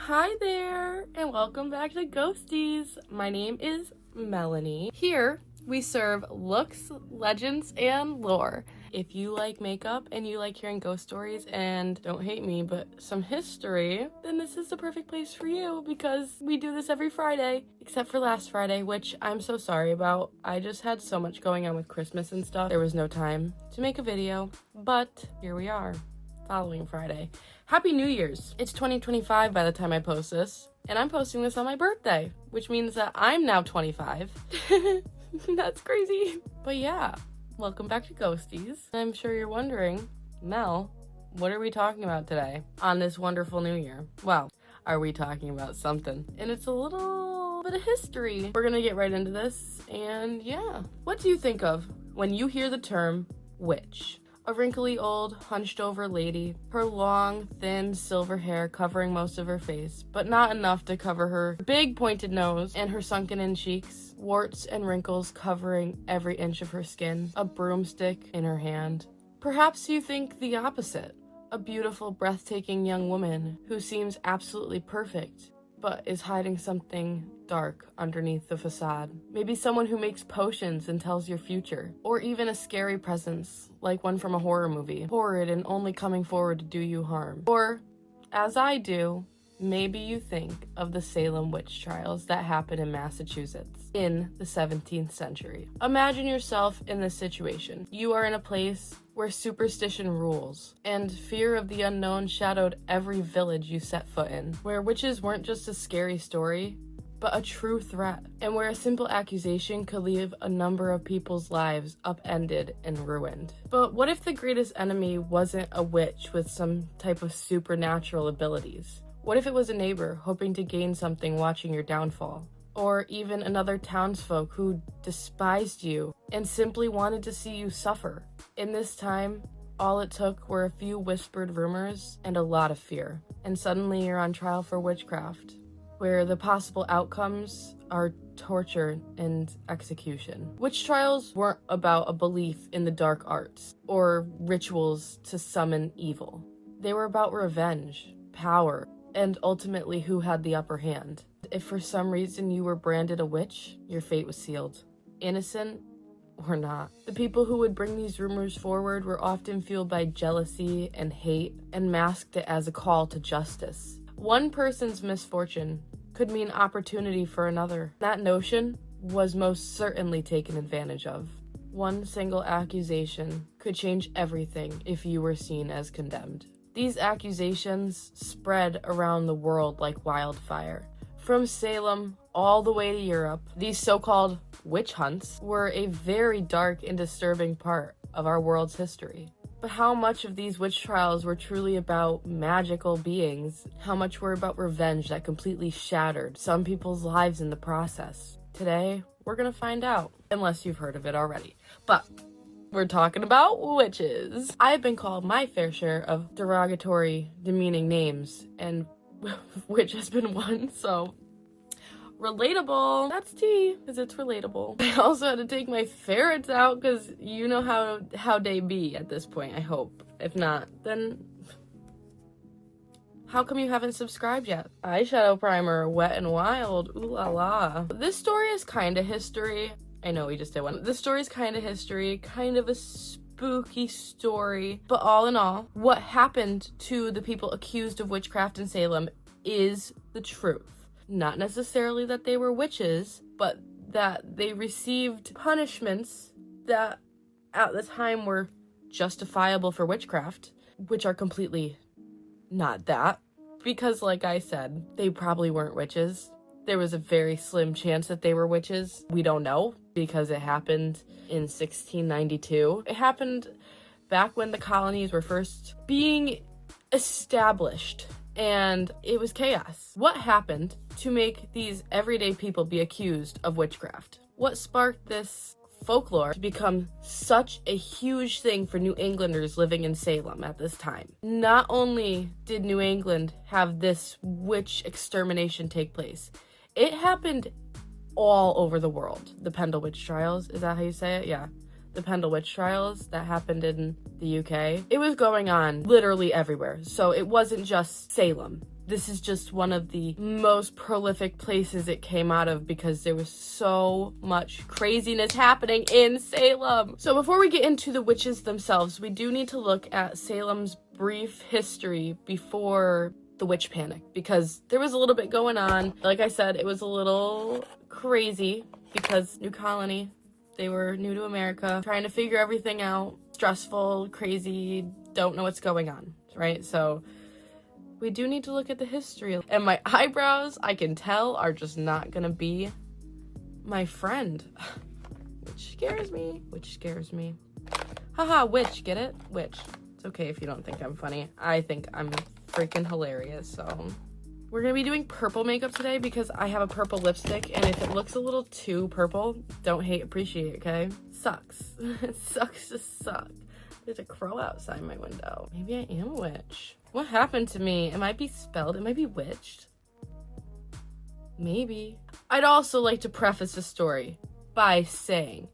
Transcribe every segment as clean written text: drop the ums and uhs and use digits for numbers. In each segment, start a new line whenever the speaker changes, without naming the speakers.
Hi there, and welcome back to Ghosties. My name is Melanie. Here, we serve looks, legends, and lore. If you like makeup and you like hearing ghost stories and don't hate me, but some history, then this is the perfect place for you because we do this every Friday, except for last Friday, which I'm so sorry about. I just had so much going on with Christmas and stuff. There was no time to make a video, but here we are, following Friday. Happy New Year's. It's 2025 by the time I post this, and I'm posting this on my birthday, which means that I'm now 25. That's crazy. But yeah, welcome back to Ghosties. I'm sure you're wondering, Mel, what are we talking about today on this wonderful new year? Well, are we talking about something? And it's a little bit of history. We're gonna get right into this, and yeah. What do you think of when you hear the term witch? A wrinkly old, hunched-over lady, her long, thin, silver hair covering most of her face, but not enough to cover her big pointed nose and her sunken-in cheeks, warts and wrinkles covering every inch of her skin, a broomstick in her hand. Perhaps you think the opposite, a beautiful, breathtaking young woman who seems absolutely perfect, but is hiding something dark underneath the facade. Maybe someone who makes potions and tells your future. Or even a scary presence, like one from a horror movie. Horrid and only coming forward to do you harm. Or, as I do, maybe you think of the Salem Witch Trials that happened in Massachusetts in the 17th century. Imagine yourself in this situation. You are in a place where superstition rules, and fear of the unknown shadowed every village you set foot in, where witches weren't just a scary story, but a true threat, and where a simple accusation could leave a number of people's lives upended and ruined. But what if the greatest enemy wasn't a witch with some type of supernatural abilities? What if it was a neighbor hoping to gain something watching your downfall? Or even another townsfolk who despised you and simply wanted to see you suffer? In this time, all it took were a few whispered rumors and a lot of fear. And suddenly you're on trial for witchcraft, where the possible outcomes are torture and execution. Witch trials weren't about a belief in the dark arts or rituals to summon evil. They were about revenge, power, and ultimately who had the upper hand. If for some reason you were branded a witch, your fate was sealed. Innocent or not. The people who would bring these rumors forward were often fueled by jealousy and hate and masked it as a call to justice. One person's misfortune could mean opportunity for another. That notion was most certainly taken advantage of. One single accusation could change everything if you were seen as condemned. These accusations spread around the world like wildfire. From Salem all the way to Europe, these so-called witch hunts were a very dark and disturbing part of our world's history. But how much of these witch trials were truly about magical beings? How much were about revenge that completely shattered some people's lives in the process? Today, we're gonna find out, unless you've heard of it already. But we're talking about witches. I've been called my fair share of derogatory, demeaning names, and witch has been one, so relatable. That's tea, because it's relatable. I also had to take my ferrets out, because you know how they be at this point, I hope. If not, then how come you haven't subscribed yet? Eyeshadow primer, Wet and Wild, ooh la la. This story is kind of history. I know we just did one. This story is kind of history, kind of a spooky story, but all in all, what happened to the people accused of witchcraft in Salem is the truth. Not necessarily that they were witches, but that they received punishments that at the time were justifiable for witchcraft, which are completely not that. Because like I said, they probably weren't witches. There was a very slim chance that they were witches. We don't know because it happened in 1692. It happened back when the colonies were first being established. And it was chaos. What happened to make these everyday people be accused of witchcraft? What sparked this folklore to become such a huge thing for New Englanders living in Salem at this time? Not only did New England have this witch extermination take place, it happened all over the world. The Pendle Witch Trials, is that how you say it? Yeah. The Pendle Witch Trials that happened in the UK. It was going on literally everywhere. So it wasn't just Salem. this is just one of the most prolific places it came out of because there was so much craziness happening in Salem. So before we get into the witches themselves, we do need to look at Salem's brief history before the witch panic, because there was a little bit going on. Like I said, it was a little crazy because new colony, they were new to America, trying to figure everything out, stressful, crazy, don't know what's going on, right? So we do need to look at the history. And my eyebrows, I can tell, are just not gonna be my friend, which scares me. Haha, witch, get it? Witch. It's okay if you don't think I'm funny. I think I'm freaking hilarious. So we're gonna be doing purple makeup today because I have a purple lipstick, and if it looks a little too purple, don't hate, appreciate, okay? Sucks. It sucks to suck. There's a crow outside my window. Maybe I am a witch. What happened to me? It might be spelled. It might be witched. Maybe. I'd also like to preface the story by saying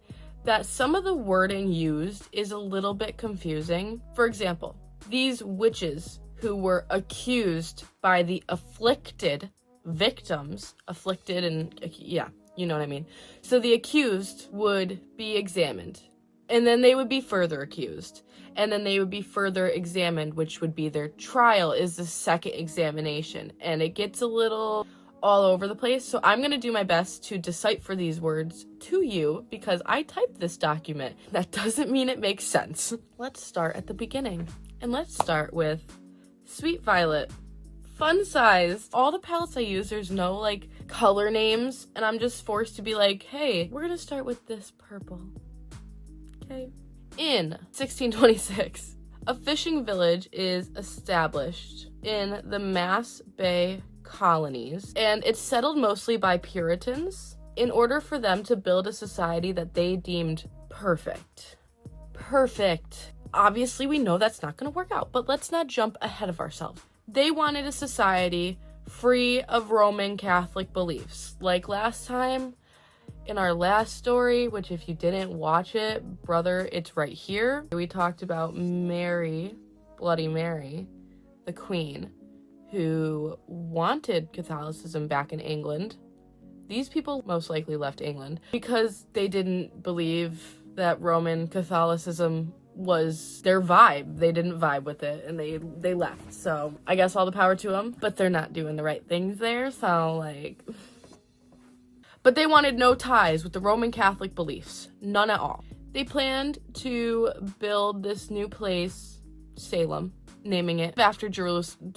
that some of the wording used is a little bit confusing. For example, these witches who were accused by the afflicted victims, afflicted and, yeah, you know what I mean. So the accused would be examined, and then they would be further accused, and then they would be further examined, which would be their trial is the second examination, and it gets a little all over the place. So I'm gonna do my best to decipher these words to you because I typed this document. That doesn't mean it makes sense. Let's start at the beginning, and let's start with Sweet Violet. Fun size. All the palettes I use, there's no like color names, and I'm just forced to be like, hey, we're gonna start with this purple. Okay. In 1626, a fishing village is established in the Mass Bay colonies, and it's settled mostly by Puritans in order for them to build a society that they deemed perfect. Perfect. Obviously, we know that's not going to work out, but let's not jump ahead of ourselves. They wanted a society free of Roman Catholic beliefs. Like last time, in our last story, which if you didn't watch it, brother, it's right here. We talked about Mary, Bloody Mary, the Queen, who wanted Catholicism back in England. These people most likely left England because they didn't believe that Roman Catholicism was their vibe. They didn't vibe with it, and they left. So I guess all the power to them, but they're not doing the right things there, so like... But they wanted no ties with the Roman Catholic beliefs. None at all. They planned to build this new place, Salem, naming it after Jerusalem.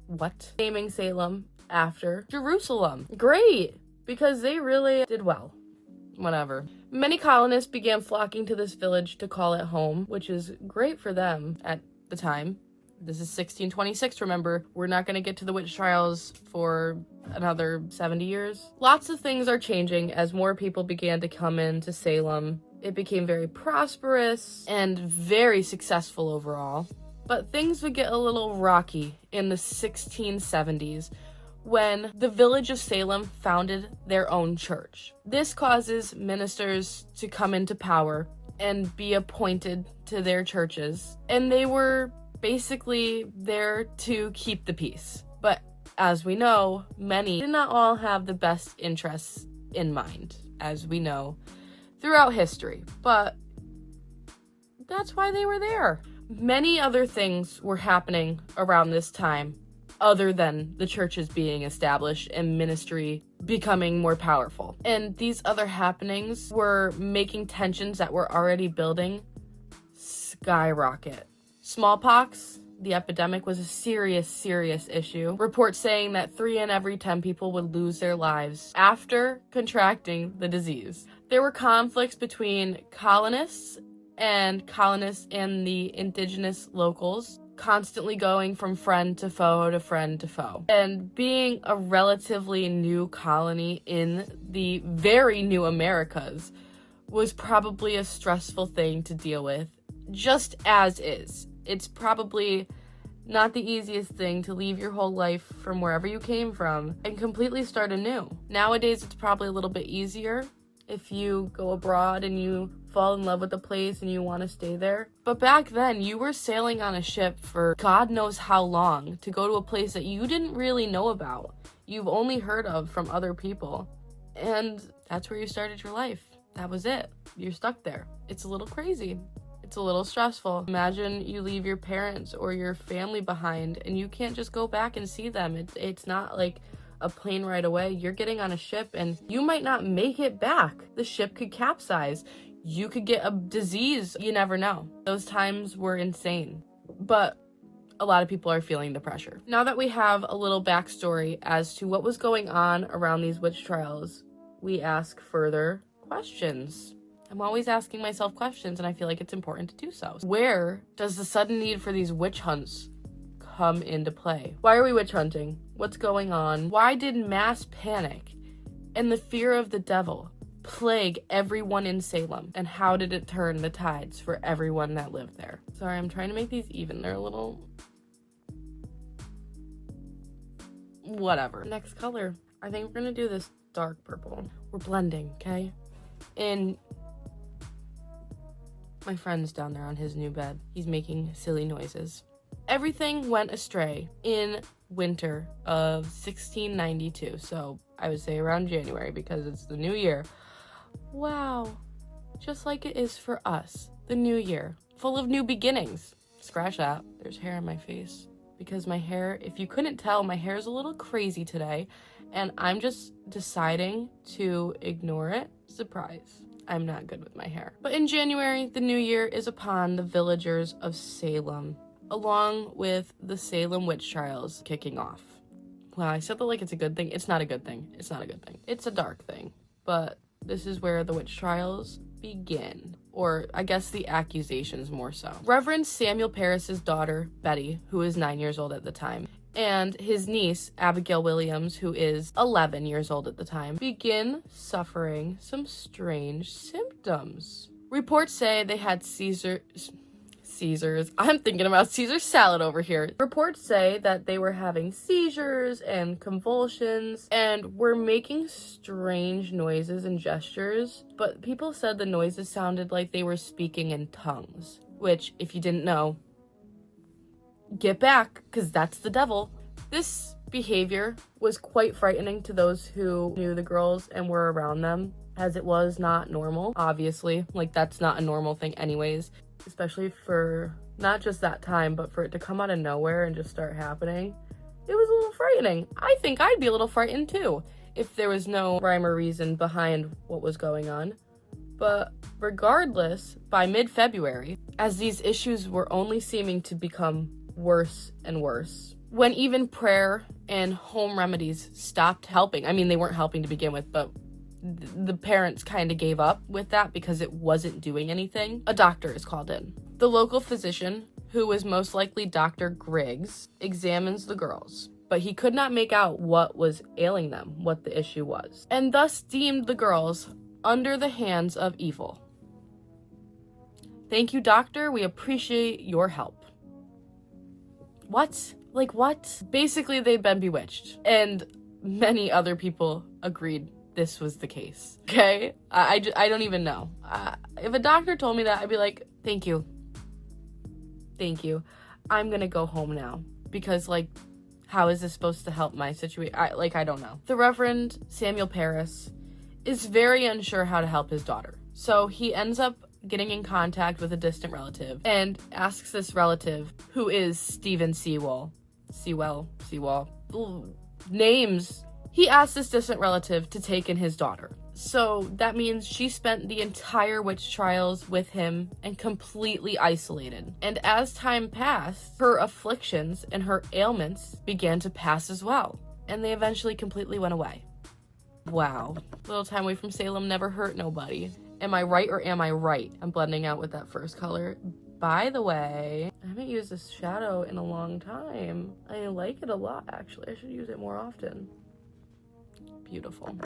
What? Naming Salem after Jerusalem. Great, because they really did well. Whatever. Many colonists began flocking to this village to call it home, which is great for them at the time. This is 1626, remember. We're not going to get to the witch trials for another 70 years. Lots of things are changing as more people began to come into Salem. It became very prosperous and very successful overall. But things would get a little rocky in the 1670s when the village of Salem founded their own church. This causes ministers to come into power and be appointed to their churches, and they were basically there to keep the peace. But as we know, many did not all have the best interests in mind, as we know throughout history. But that's why they were there. Many other things were happening around this time other than the churches being established and ministry becoming more powerful. And these other happenings were making tensions that were already building skyrocket. Smallpox, the epidemic, was a serious issue. Reports saying that 3 in every 10 people would lose their lives after contracting the disease. There were conflicts between colonists and the indigenous locals, constantly going from friend to foe to friend to foe. And being a relatively new colony in the very new Americas was probably a stressful thing to deal with, just as is. It's probably not the easiest thing to leave your whole life from wherever you came from and completely start anew. Nowadays, it's probably a little bit easier if you go abroad and you fall in love with a place and you want to stay there. But back then, you were sailing on a ship for God knows how long to go to a place that you didn't really know about. You've only heard of from other people. And that's where you started your life. That was it. You're stuck there. It's a little crazy. It's a little stressful. Imagine you leave your parents or your family behind and you can't just go back and see them. It's not like a plane right away. You're getting on a ship and you might not make it back. The ship could capsize. You could get a disease. You never know. Those times were insane. But a lot of people are feeling the pressure. Now that we have a little backstory as to what was going on around these witch trials, we ask further questions. I'm always asking myself questions, and I feel like it's important to do so. Where does the sudden need for these witch hunts come into play? Why are we witch hunting? What's going on? Why did mass panic and the fear of the devil plague everyone in Salem? And how did it turn the tides for everyone that lived there? Sorry, I'm trying to make these even. They're a little... whatever. Next color. I think we're gonna do this dark purple. We're blending, okay? And my friend's down there on his new bed. He's making silly noises. Everything went astray in winter of 1692. So I would say around January because it's the new year. Wow. Just like it is for us. The new year. Full of new beginnings. Scratch that. There's hair on my face. Because my hair, if you couldn't tell, my hair is a little crazy today. And I'm just deciding to ignore it. Surprise. I'm not good with my hair. But in January, the new year is upon the villagers of Salem, along with the Salem Witch Trials kicking off. Wow, I said that like it's a good thing. It's not a good thing. It's not a good thing. It's a dark thing. But this is where the witch trials begin. Or I guess the accusations more so. Reverend Samuel Parris's daughter, Betty, who is 9 years old at the time, and his niece, Abigail Williams, who is 11 years old at the time, begin suffering some strange symptoms. Reports say they had Caesar's. I'm thinking about Caesar salad over here. Reports say that they were having seizures and convulsions and were making strange noises and gestures, but people said the noises sounded like they were speaking in tongues, which, if you didn't know, get back, because that's the devil. This behavior was quite frightening to those who knew the girls and were around them, as it was not normal, obviously. Like, that's not a normal thing anyways, especially for not just that time, but for it to come out of nowhere and just start happening. It was a little frightening. I think I'd be a little frightened too if there was no rhyme or reason behind what was going on. But regardless, by mid-February, as these issues were only seeming to become worse and worse, when even prayer and home remedies stopped helping. I mean, they weren't helping to begin with, but the parents kind of gave up with that because it wasn't doing anything. A doctor is called in. The local physician, who was most likely Dr. Griggs, examines the girls, but he could not make out what was ailing them, what the issue was, and thus deemed the girls under the hands of evil. Thank you, doctor. We appreciate your help. What? Like, what? Basically, they'd been bewitched, and many other people agreed this was the case, okay? I don't even know. If a doctor told me that, I'd be like, thank you. Thank you. I'm gonna go home now, because, like, how is this supposed to help my situation? I don't know. The Reverend Samuel Parris is very unsure how to help his daughter, so he ends up getting in contact with a distant relative and asks this relative, who is Stephen Sewell, names. He asked this distant relative to take in his daughter. So that means she spent the entire witch trials with him and completely isolated. And as time passed, her afflictions and her ailments began to pass as well. And they eventually completely went away. Wow. Little time away from Salem never hurt nobody. Am I right or am I right? I'm blending out with that first color. By the way, I haven't used this shadow in a long time. I like it a lot, actually. I should use it more often. Beautiful.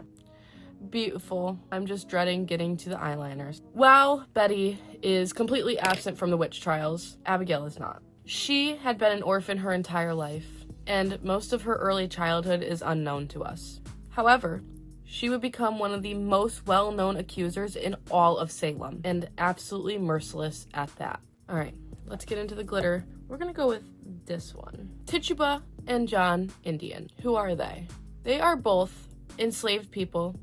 Beautiful. I'm just dreading getting to the eyeliners. While Betty is completely absent from the witch trials, Abigail is not. She had been an orphan her entire life, and most of her early childhood is unknown to us. However, she would become one of the most well-known accusers in all of Salem, and absolutely merciless at that. All right, let's get into the glitter. We're gonna go with this one. Tituba and John Indian. Who are they? They are both enslaved people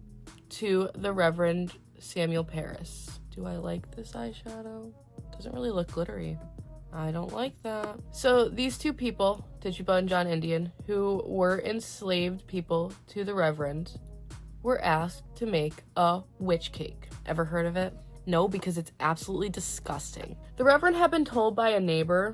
to the Reverend Samuel Parris. Do I like this eyeshadow? Doesn't really look glittery. I don't like that. So these two people, Tituba and John Indian, who were enslaved people to the Reverend, were asked to make a witch cake. Ever heard of it? No, because it's absolutely disgusting. The Reverend had been told by a neighbor.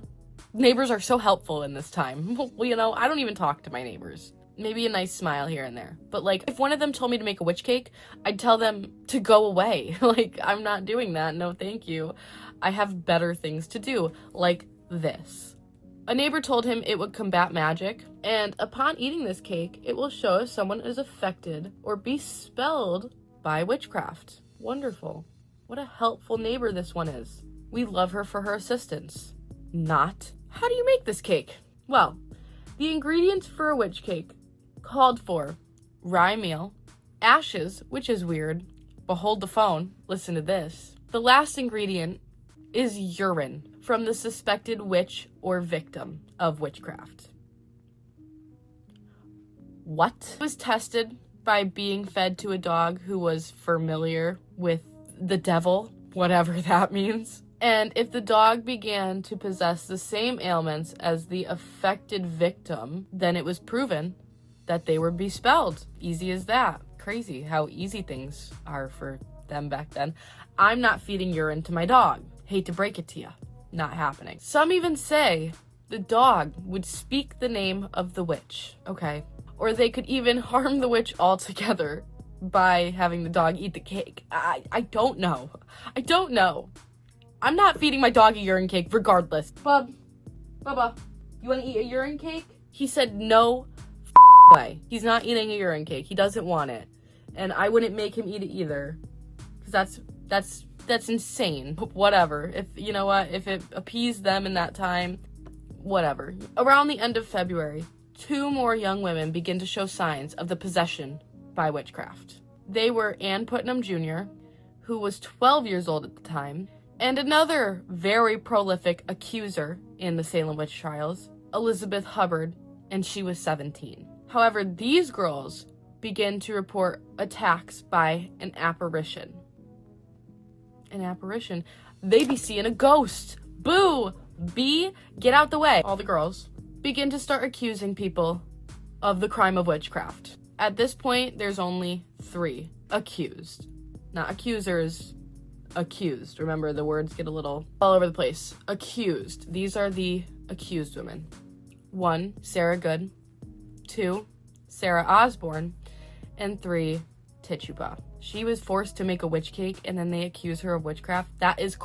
Neighbors are so helpful in this time. Well, you know, I don't even talk to my neighbors. Maybe a nice smile here and there. But like, if one of them told me to make a witch cake, I'd tell them to go away. Like, I'm not doing that. No, thank you. I have better things to do, like this. A neighbor told him it would combat magic, and upon eating this cake, it will show if someone is affected or bespelled by witchcraft. Wonderful. What a helpful neighbor this one is. We love her for her assistance. Not. How do you make this cake? Well, the ingredients for a witch cake called for rye meal, ashes, which is weird. Behold the phone. Listen to this. The last ingredient is urine from the suspected witch or victim of witchcraft. What? It was tested by being fed to a dog who was familiar with the devil, whatever that means. And if the dog began to possess the same ailments as the affected victim, then it was proven that they were bespelled. Easy as that. Crazy how easy things are for them back then. I'm not feeding urine to my dog. Hate to break it to you. Not happening. Some even say the dog would speak the name of the witch. Okay. Or they could even harm the witch altogether by having the dog eat the cake. I don't know. I don't know. I'm not feeding my dog a urine cake regardless. Bubba, you want to eat a urine cake? He said no way. He's not eating a urine cake. He doesn't want it. And I wouldn't make him eat it either. Because that's insane. Whatever. If, you know what, if it appeased them in that time, whatever. Around the end of February, 2 more young women begin to show signs of the possession by witchcraft. They were Ann Putnam Jr., who was 12 years old at the time, and another very prolific accuser in the Salem Witch Trials, Elizabeth Hubbard, and she was 17. However, these girls begin to report attacks by an apparition. An apparition? They be seeing a ghost. Boo! B, get out the way. All the girls begin to start accusing people of the crime of witchcraft. At this point, there's only 3 accused. Not accusers, accused. Remember, the words get a little all over the place. Accused. These are the accused women. 1, Sarah Good. 2, Sarah Osborne. And 3, Tituba. She was forced to make a witch cake, and then they accuse her of witchcraft. That is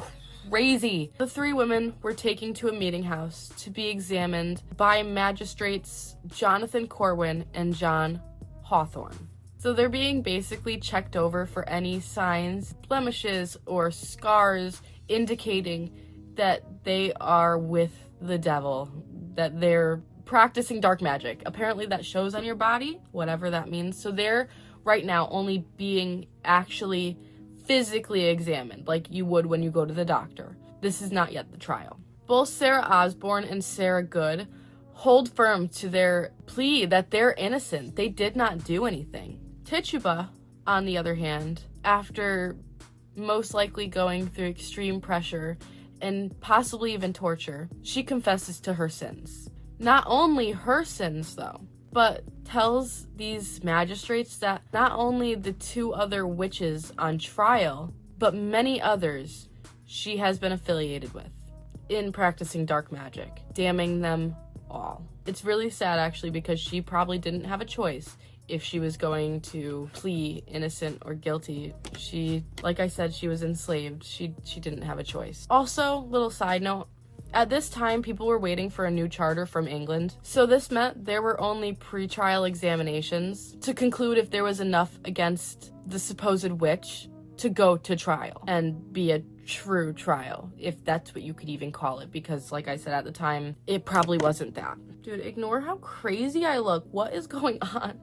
crazy. The 3 women were taken to a meeting house to be examined by magistrates Jonathan Corwin and John Hawthorne. So they're being basically checked over for any signs, blemishes, or scars indicating that they are with the devil, that they're practicing dark magic. Apparently that shows on your body, whatever that means. So they're right now only being actually physically examined like you would when you go to the doctor. This is not yet the trial. Both Sarah Osborne and Sarah Good hold firm to their plea that they're innocent. They did not do anything. Tituba, on the other hand, after most likely going through extreme pressure and possibly even torture, she confesses to her sins. Not only her sins, though, but tells these magistrates that not only the 2 other witches on trial, but many others she has been affiliated with in practicing dark magic, damning them all. It's really sad, actually, because she probably didn't have a choice if she was going to plead innocent or guilty. She, like I said, she was enslaved. She didn't have a choice. Also, little side note, at this time, people were waiting for a new charter from England. So this meant there were only pre-trial examinations to conclude if there was enough against the supposed witch to go to trial and be a true trial, if that's what you could even call it, because like I said at the time, it probably wasn't that. Dude, ignore how crazy I look. What is going on?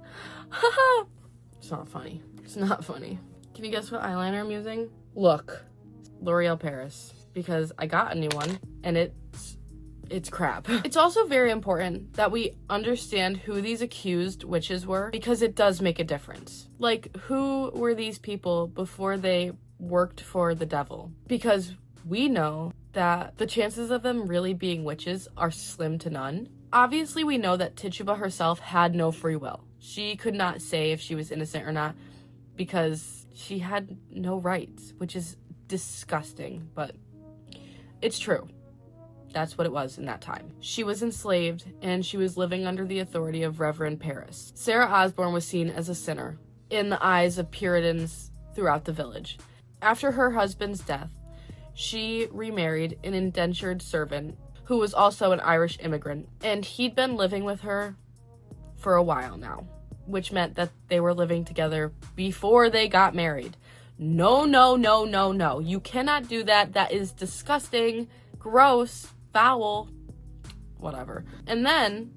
It's not funny. It's not funny. Can you guess what eyeliner I'm using? Look, L'Oreal Paris, because I got a new one and it's crap. It's also very important that we understand who these accused witches were, because it does make a difference. Like, who were these people before they worked for the devil? Because we know that the chances of them really being witches are slim to none. Obviously, we know that Tituba herself had no free will. She could not say if she was innocent or not because she had no rights, which is disgusting, but it's true. That's what it was in that time. She was enslaved, and she was living under the authority of Reverend Paris. Sarah Osborne was seen as a sinner in the eyes of Puritans throughout the village. After her husband's death, she remarried an indentured servant who was also an Irish immigrant, and he'd been living with her for a while now, which meant that they were living together before they got married. No, no, no, no, no. You cannot do that. That is disgusting, gross, foul, whatever. And then,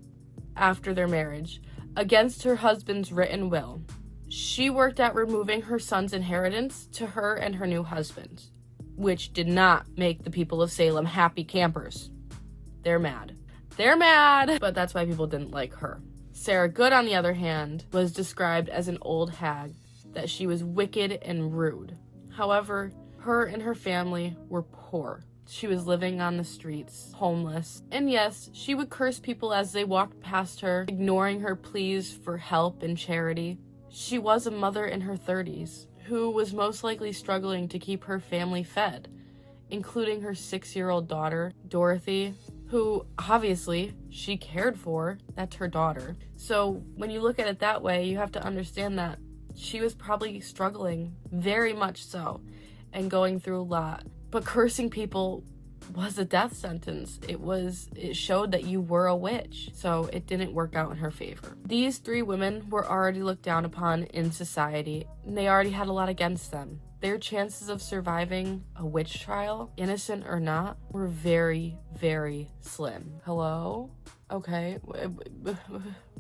after their marriage, against her husband's written will, she worked at removing her son's inheritance to her and her new husband, which did not make the people of Salem happy campers. They're mad. They're mad! But that's why people didn't like her. Sarah Good, on the other hand, was described as an old hag, that she was wicked and rude. However, her and her family were poor. She was living on the streets, homeless. And yes, she would curse people as they walked past her, ignoring her pleas for help and charity. She was a mother in her 30s, who was most likely struggling to keep her family fed, including her 6-year-old daughter, Dorothy, who obviously she cared for. That's her daughter. So when you look at it that way, you have to understand that she was probably struggling, very much so, and going through a lot. But cursing people was a death sentence. It showed that you were a witch. So it didn't work out in her favor. These 3 women were already looked down upon in society, and they already had a lot against them. Their chances of surviving a witch trial, innocent or not, were very, very slim. Hello? Okay.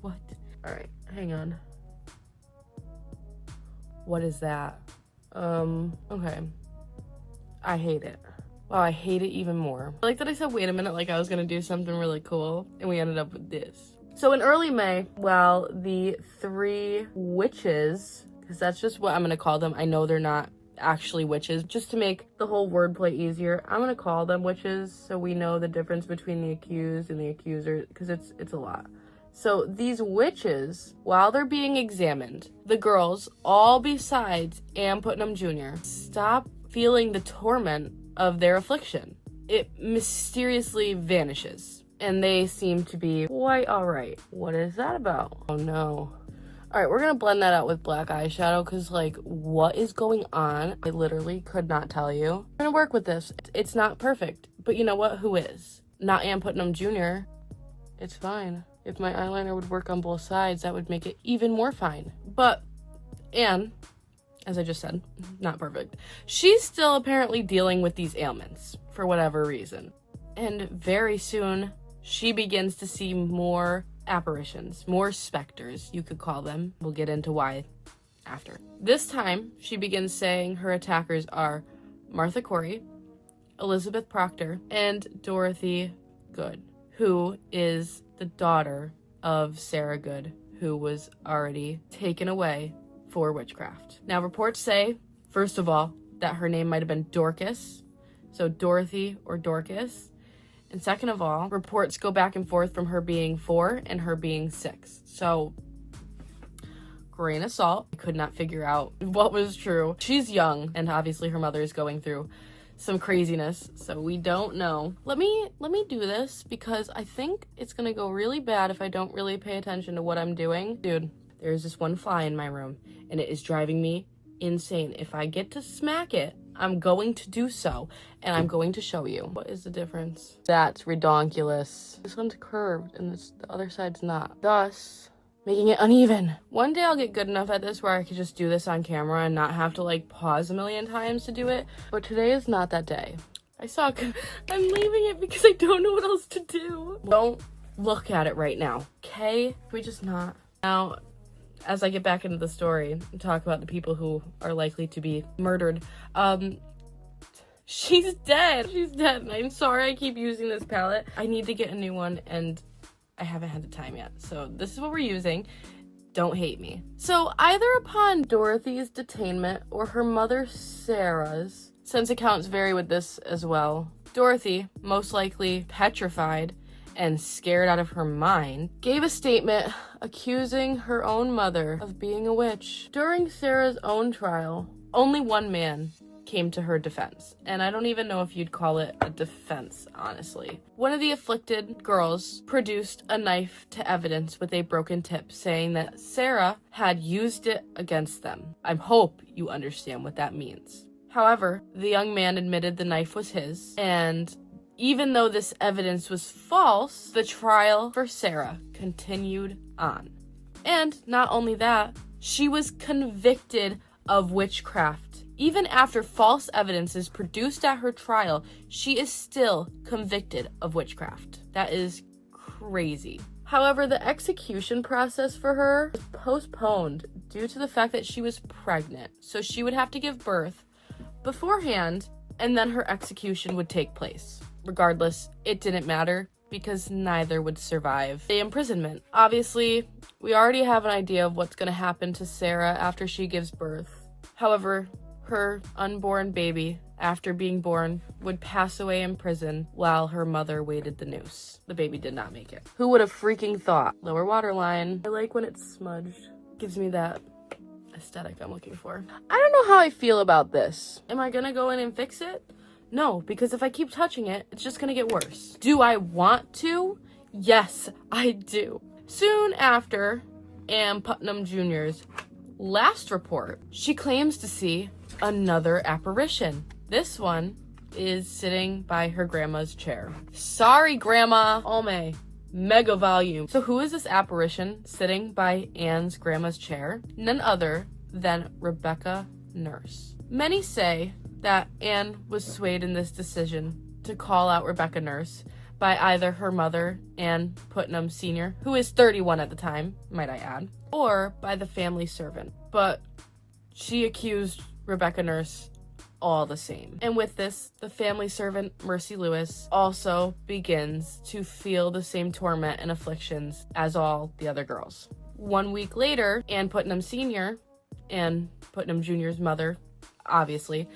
What? Alright, hang on. What is that? Okay. I hate it. Wow, I hate it even more. I like that I said, wait a minute, like I was gonna do something really cool, and we ended up with this. So in early May, while the 3 witches, because that's just what I'm gonna call them, I know they're not actually witches, just to make the whole wordplay easier, I'm gonna call them witches so we know the difference between the accused and the accuser, because it's a lot. So these witches, while they're being examined, the girls, all besides Ann Putnam Jr., stop feeling the torment of their affliction. It mysteriously vanishes, and they seem to be quite alright. What is that about? Oh no. Alright, we're gonna blend that out with black eyeshadow, because, like, what is going on? I literally could not tell you. I'm gonna work with this. It's not perfect, but you know what? Who is? Not Ann Putnam Jr. It's fine. If my eyeliner would work on both sides, that would make it even more fine. But Anne, as I just said, not perfect. She's still apparently dealing with these ailments for whatever reason. And very soon, she begins to see more apparitions, more specters, you could call them. We'll get into why after. This time, she begins saying her attackers are Martha Corey, Elizabeth Proctor, and Dorothy Good, who is the daughter of Sarah Good, who was already taken away for witchcraft. Now, reports say, first of all, that her name might have been Dorcas, so Dorothy or Dorcas. And second of all, reports go back and forth from her being 4 and her being 6. So, grain of salt. I could not figure out what was true. She's young, and obviously her mother is going through some craziness, so we don't know. Let me do this, because I think it's gonna go really bad if I don't really pay attention to what I'm doing. Dude, there's this one fly in my room, and it is driving me insane. If I get to smack it, I'm going to do so, and I'm going to show you. What is the difference? That's redonkulous. This one's curved, and the other side's not, thus making it uneven. One day I'll get good enough at this where I could just do this on camera and not have to, like, pause a million times to do it, but today is not that day. I suck. I'm leaving it because I don't know what else to do. Don't look at it right now, okay? Can we just not? Now, as I get back into the story and talk about the people who are likely to be murdered, she's dead. She's dead. And I'm sorry I keep using this palette. I need to get a new one, and I haven't had the time yet. So this is what we're using. Don't hate me. So either upon Dorothy's detainment or her mother Sarah's, since accounts vary with this as well, Dorothy, most likely petrified and scared out of her mind, gave a statement accusing her own mother of being a witch. During Sarah's own trial, only one man came to her defense, and I don't even know if you'd call it a defense, honestly. One of the afflicted girls produced a knife to evidence with a broken tip, saying that Sarah had used it against them. I hope you understand what that means. However, the young man admitted the knife was his, and even though this evidence was false, the trial for Sarah continued on. And not only that, she was convicted of witchcraft. Even after false evidence is produced at her trial, she is still convicted of witchcraft. That is crazy. However, the execution process for her was postponed due to the fact that she was pregnant. So she would have to give birth beforehand, and then her execution would take place. Regardless, it didn't matter because neither would survive the imprisonment. Obviously, we already have an idea of what's going to happen to Sarah after she gives birth. However, her unborn baby, after being born, would pass away in prison while her mother waited the noose. The baby did not make it. Who would have freaking thought? Lower waterline. I like when it's smudged. Gives me that aesthetic I'm looking for. I don't know how I feel about this. Am I gonna go in and fix it? No, because if I keep touching it, it's just gonna get worse. Do I want to? Yes, I do. Soon after Ann Putnam Jr.'s last report, she claims to see another apparition. This one is sitting by her grandma's chair. Sorry, Grandma. Alme. Mega volume. So who is this apparition sitting by Anne's grandma's chair? None other than Rebecca Nurse. Many say that Anne was swayed in this decision to call out Rebecca Nurse by either her mother, Ann Putnam Sr., who is 31 at the time, might I add, or by the family servant. But she accused Rebecca Nurse all the same. And with this, the family servant, Mercy Lewis, also begins to feel the same torment and afflictions as all the other girls. 1 week later, Ann Putnam Sr., Ann Putnam Jr.'s mother, obviously,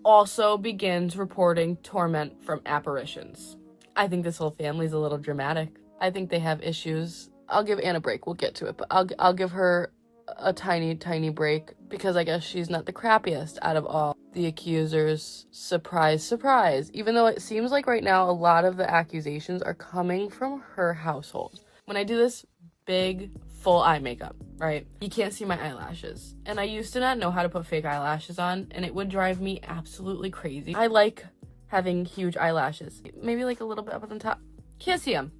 also begins reporting torment from apparitions. I think this whole family's a little dramatic. I think they have issues. I'll give Anne a break. We'll get to it, but I'll give her a tiny break because I guess she's not the crappiest out of all the accusers. Surprise, surprise. Even though it seems like right now a lot of the accusations are coming from her household. When I do this big full eye makeup, right, you can't see my eyelashes. And I used to not know how to put fake eyelashes on, and it would drive me absolutely crazy. I like having huge eyelashes. Maybe like a little bit up at the top. Can't see them.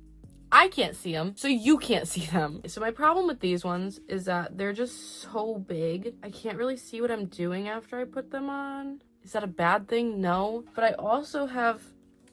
I can't see them, so you can't see them. So my problem with these ones is that they're just so big. I can't really see what I'm doing after I put them on. Is that a bad thing? No. But I also have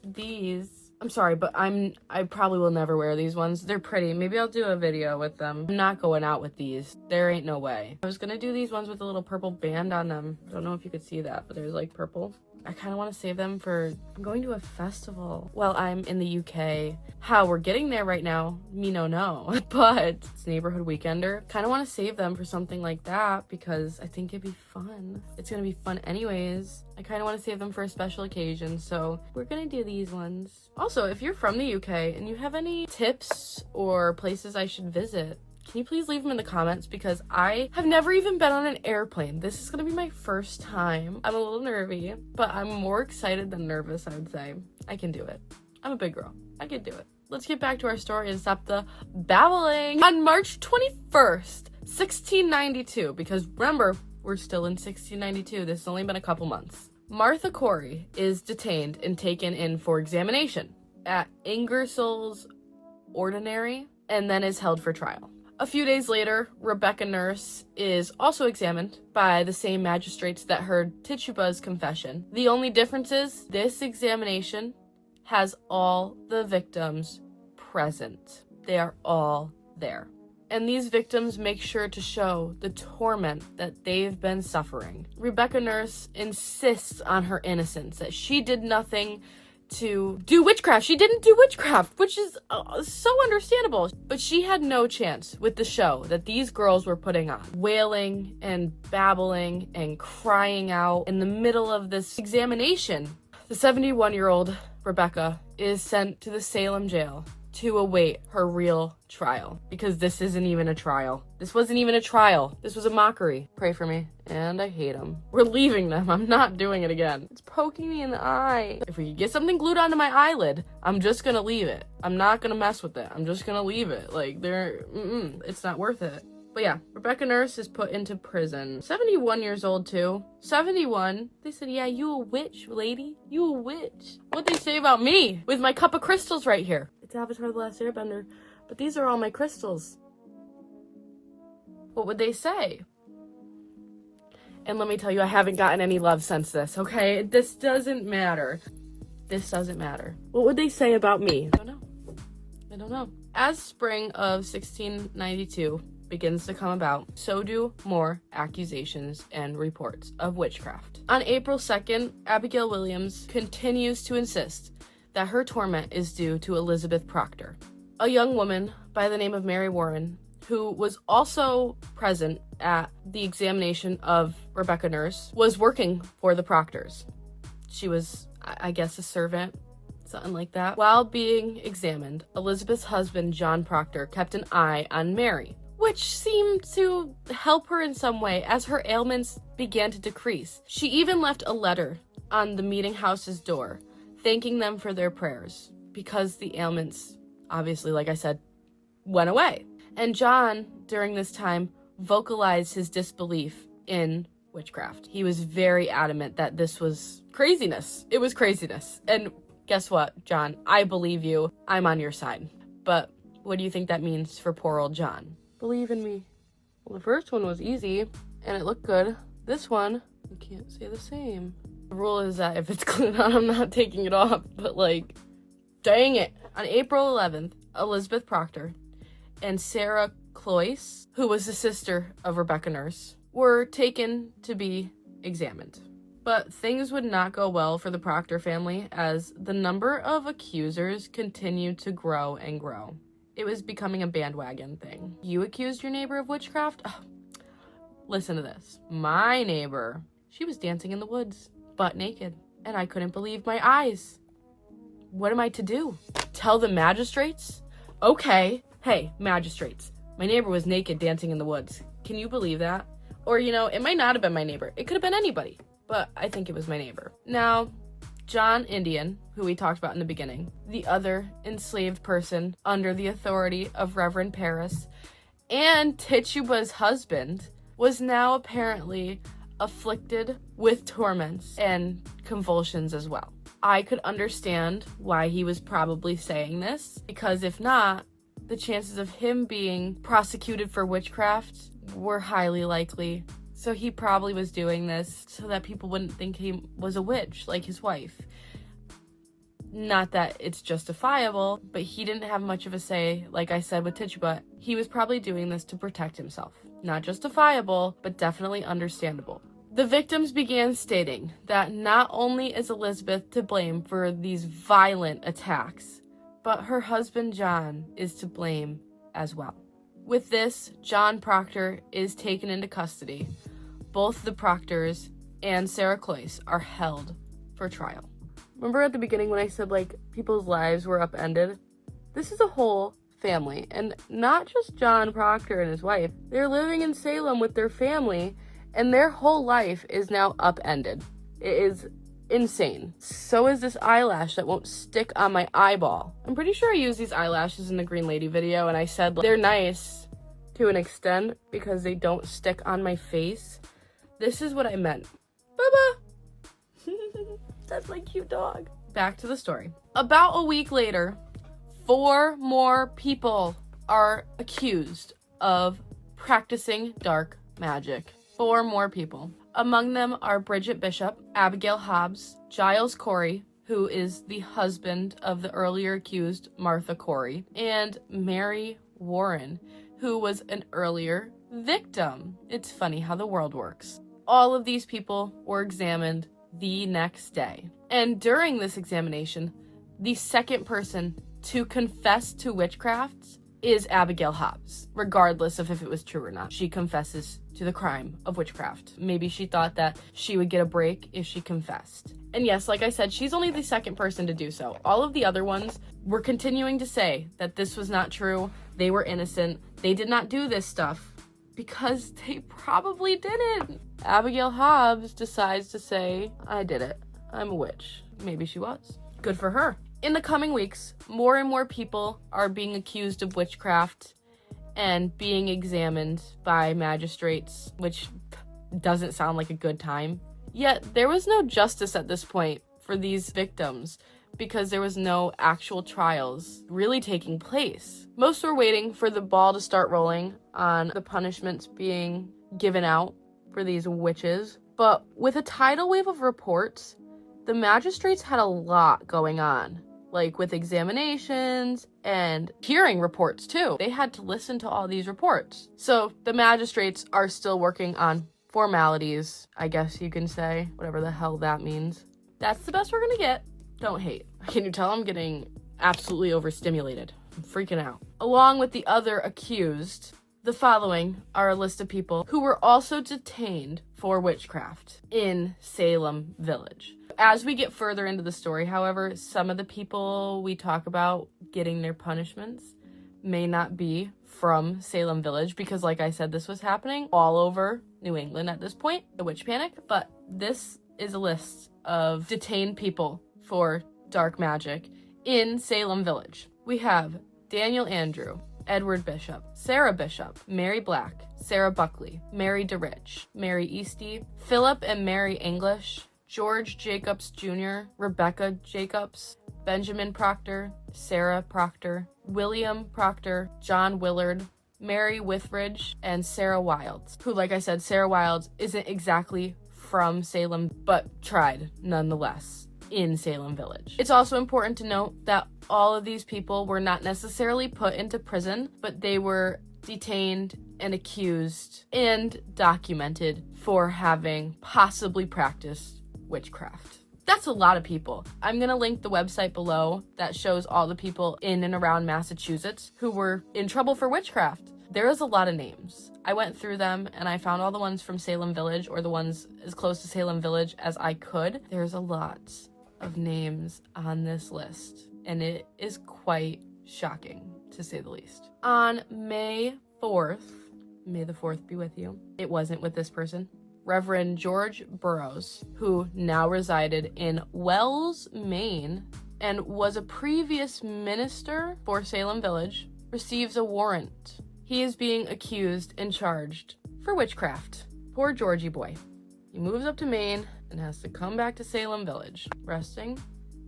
these. I'm sorry, but I probably will never wear these ones. They're pretty. Maybe I'll do a video with them. I'm not going out with these. There ain't no way. I was gonna do these ones with a little purple band on them. I don't know if you could see that, but there's like purple. I kind of want to save them for, I'm going to a festival. Well, I'm in the UK. How we're getting there right now, me no. But it's Neighborhood Weekender. Kind of want to save them for something like that because I think it'd be fun. It's going to be fun anyways. I kind of want to save them for a special occasion, so we're going to do these ones. Also, if you're from the UK and you have any tips or places I should visit, can you please leave them in the comments because I have never even been on an airplane. This is gonna be my first time. I'm a little nervy, but I'm more excited than nervous, I would say. I can do it. I'm a big girl. I can do it. Let's get back to our story and stop the babbling. On March 21st, 1692, because remember, we're still in 1692. This has only been a couple months. Martha Corey is detained and taken in for examination at Ingersoll's Ordinary and then is held for trial. A few days later, Rebecca Nurse is also examined by the same magistrates that heard Tituba's confession. The only difference is this examination has all the victims present. They are all there. and these victims make sure to show the torment that they've been suffering. Rebecca Nurse insists on her innocence, that she did nothing to do witchcraft. She didn't do witchcraft, which is so understandable. But she had no chance with the show that these girls were putting on, wailing and babbling and crying out in the middle of this examination. The 71-year-old Rebecca is sent to the Salem jail to await her real trial, because this isn't even a trial. This wasn't even a trial. This was a mockery. Pray for me. And I hate them. We're leaving them. I'm not doing it again. It's poking me in the eye. If we could get something glued onto my eyelid, I'm just gonna leave it. I'm not gonna mess with it. I'm just gonna leave it. Like, it's not worth it. But yeah, Rebecca Nurse is put into prison. 71 years old too. 71. They said, yeah, you a witch, lady. You a witch. What'd they say about me? With my cup of crystals right here. It's Avatar The Last Airbender, but these are all my crystals. What would they say? And let me tell you, I haven't gotten any love since this, okay? This doesn't matter. This doesn't matter. What would they say about me? I don't know. I don't know. As spring of 1692 begins to come about, so do more accusations and reports of witchcraft. On April 2nd, Abigail Williams continues to insist that her torment is due to Elizabeth Proctor, a young woman by the name of Mary Warren, who was also present at the examination of Rebecca Nurse, was working for the Proctors. She was, I guess, a servant, something like that. While being examined, Elizabeth's husband, John Proctor, kept an eye on Mary, which seemed to help her in some way as her ailments began to decrease. She even left a letter on the meeting house's door, thanking them for their prayers, because the ailments, obviously, like I said, went away. And John, during this time, vocalized his disbelief in witchcraft. He was very adamant that this was craziness. It was craziness. And guess what, John? I believe you. I'm on your side. But what do you think that means for poor old John? Believe in me. Well, the first one was easy, and it looked good. This one, you can't say the same. The rule is that if it's glued on, I'm not taking it off. But, like, dang it. On April 11th, Elizabeth Proctor and Sarah Cloyce, who was the sister of Rebecca Nurse, were taken to be examined. But things would not go well for the Proctor family as the number of accusers continued to grow and grow. It was becoming a bandwagon thing. You accused your neighbor of witchcraft? Oh, listen to this. My neighbor, she was dancing in the woods, butt naked, and I couldn't believe my eyes. What am I to do? Tell the magistrates? Okay. Hey, magistrates, my neighbor was naked dancing in the woods. Can you believe that? Or, it might not have been my neighbor. It could have been anybody, but I think it was my neighbor. Now, John Indian, who we talked about in the beginning, the other enslaved person under the authority of Reverend Paris, and Tituba's husband, was now apparently afflicted with torments and convulsions as well. I could understand why he was probably saying this, because if not, the chances of him being prosecuted for witchcraft were highly likely. So he probably was doing this so that people wouldn't think he was a witch, like his wife. Not that it's justifiable, but he didn't have much of a say, like I said with Tituba. He was probably doing this to protect himself. Not justifiable, but definitely understandable. The victims began stating that not only is Elizabeth to blame for these violent attacks, but her husband John is to blame as well. With this, John Proctor is taken into custody. Both the Proctors and Sarah Cloyce are held for trial. Remember at the beginning when I said, people's lives were upended? This is a whole family, and not just John Proctor and his wife. They're living in Salem with their family, and their whole life is now upended. It is insane. So is this eyelash that won't stick on my eyeball. I'm pretty sure I used these eyelashes in the Green Lady video, and I said they're nice to an extent because they don't stick on my face. This is what I meant. Baba! That's my cute dog. Back to the story. About a week later, 4 more people are accused of practicing dark magic. 4 more people. Among them are Bridget Bishop, Abigail Hobbs, Giles Corey, who is the husband of the earlier accused Martha Corey, and Mary Warren, who who was an earlier victim. It's funny how the world works. All of these people were examined the next day. And during this examination, the second person to confess to witchcraft is Abigail Hobbs, regardless of if it was true or not. She confesses to the crime of witchcraft. Maybe she thought that she would get a break if she confessed. And yes, like I said, she's only the second person to do so. All of the other ones were continuing to say that this was not true. They were innocent. They did not do this stuff because they probably didn't. Abigail Hobbs decides to say, I did it. I'm a witch. Maybe she was. Good for her. In the coming weeks, more and more people are being accused of witchcraft and being examined by magistrates, which doesn't sound like a good time. Yet there was no justice at this point for these victims because there was no actual trials really taking place. Most were waiting for the ball to start rolling on the punishments being given out for these witches. But with a tidal wave of reports, the magistrates had a lot going on, like with examinations and hearing reports too. They had to listen to all these reports. So the magistrates are still working on formalities, I guess you can say, whatever the hell that means. That's the best we're gonna get. Don't hate. Can you tell I'm getting absolutely overstimulated? I'm freaking out. Along with the other accused, the following are a list of people who were also detained for witchcraft in Salem Village. As we get further into the story, however, some of the people we talk about getting their punishments may not be from Salem Village because, like I said, this was happening all over New England at this point, the witch panic. But this is a list of detained people for dark magic in Salem Village. We have Daniel Andrew, Edward Bishop, Sarah Bishop, Mary Black, Sarah Buckley, Mary DeRich, Mary Easty, Philip and Mary English, George Jacobs Jr., Rebecca Jacobs, Benjamin Proctor, Sarah Proctor, William Proctor, John Willard, Mary Withridge, and Sarah Wilds, who, like I said, Sarah Wilds isn't exactly from Salem, but tried nonetheless in Salem Village. It's also important to note that all of these people were not necessarily put into prison, but they were detained and accused and documented for having possibly practiced witchcraft. That's a lot of people. I'm going to link the website below that shows all the people in and around Massachusetts who were in trouble for witchcraft. There is a lot of names. I went through them and I found all the ones from Salem Village, or the ones as close to Salem Village as I could. There's a lot of names on this list, and it is quite shocking, to say the least. On May 4th, may the 4th be with you, it wasn't with this person, Reverend George Burroughs, who now resided in Wells, Maine, and was a previous minister for Salem Village, receives a warrant. He is being accused and charged for witchcraft. Poor Georgie boy. He moves up to Maine and has to come back to Salem Village. Resting,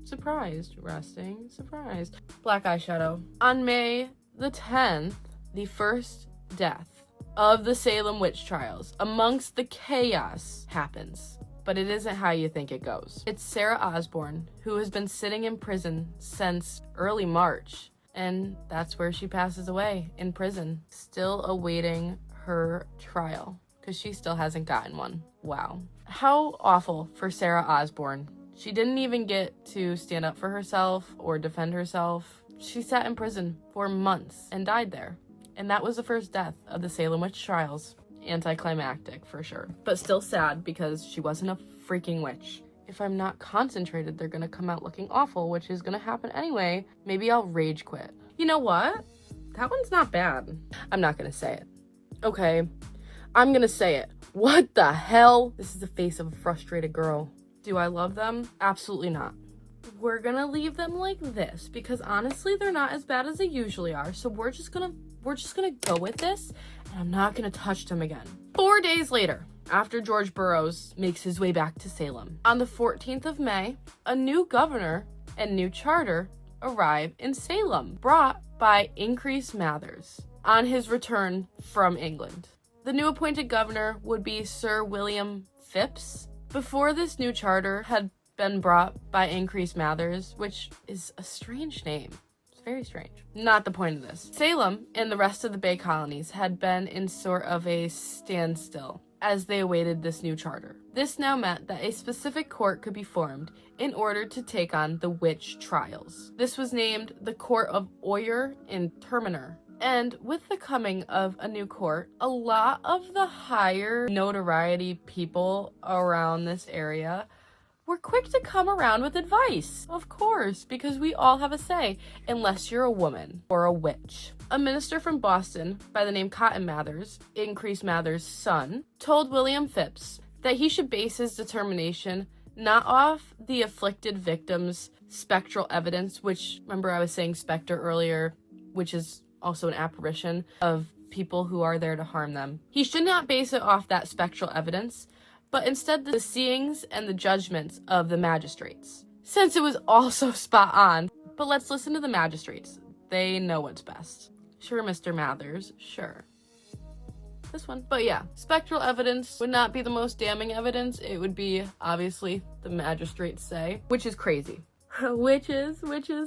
surprised. Resting, surprised. Black eyeshadow. On May the 10th, the first death of the Salem Witch Trials amongst the chaos happens. But it isn't how you think it goes. It's Sarah Osborne, who has been sitting in prison since early March, and that's where she passes away, in prison, still awaiting her trial, because she still hasn't gotten one. Wow. How awful for Sarah Osborne. She didn't even get to stand up for herself or defend herself. She sat in prison for months and died there. And that was the first death of the Salem Witch Trials. Anticlimactic, for sure. But still sad, because she wasn't a freaking witch. If I'm not concentrated, they're gonna come out looking awful, which is gonna happen anyway. Maybe I'll rage quit. You know what? That one's not bad. I'm not gonna say it. Okay, I'm gonna say it. What the hell? This is the face of a frustrated girl. Do I love them? Absolutely not. We're gonna leave them like this, because honestly, they're not as bad as they usually are, so we're just gonna go with this, and I'm not gonna touch them again. 4 days later, after George Burroughs makes his way back to Salem, on the 14th of May, a new governor and new charter arrive in Salem, brought by Increase Mathers on his return from England. The new appointed governor would be Sir William Phipps. Before this new charter had been brought by Increase Mathers, which is a strange name. It's Very strange. Not the point of this. Salem and the rest of the Bay Colonies had been in sort of a standstill as they awaited this new charter. This now meant that a specific court could be formed in order to take on the witch trials. This was named the Court of Oyer and Terminer. And with the coming of a new court, a lot of the higher notoriety people around this area were quick to come around with advice. Of course, because we all have a say, unless you're a woman or a witch. A minister from Boston by the name Cotton Mather's, Increase Mather's son, told William Phipps that he should base his determination not off the afflicted victim's spectral evidence, which, remember I was saying specter earlier, which is also an apparition of people who are there to harm them. He should not base it off that spectral evidence, but instead the seeings and the judgments of the magistrates. Since it was also spot on, but let's listen to the magistrates. They know what's best. Sure, Mr. Mathers, sure. This one. But yeah, spectral evidence would not be the most damning evidence. It would be, obviously, the magistrates say, which is crazy. Witches,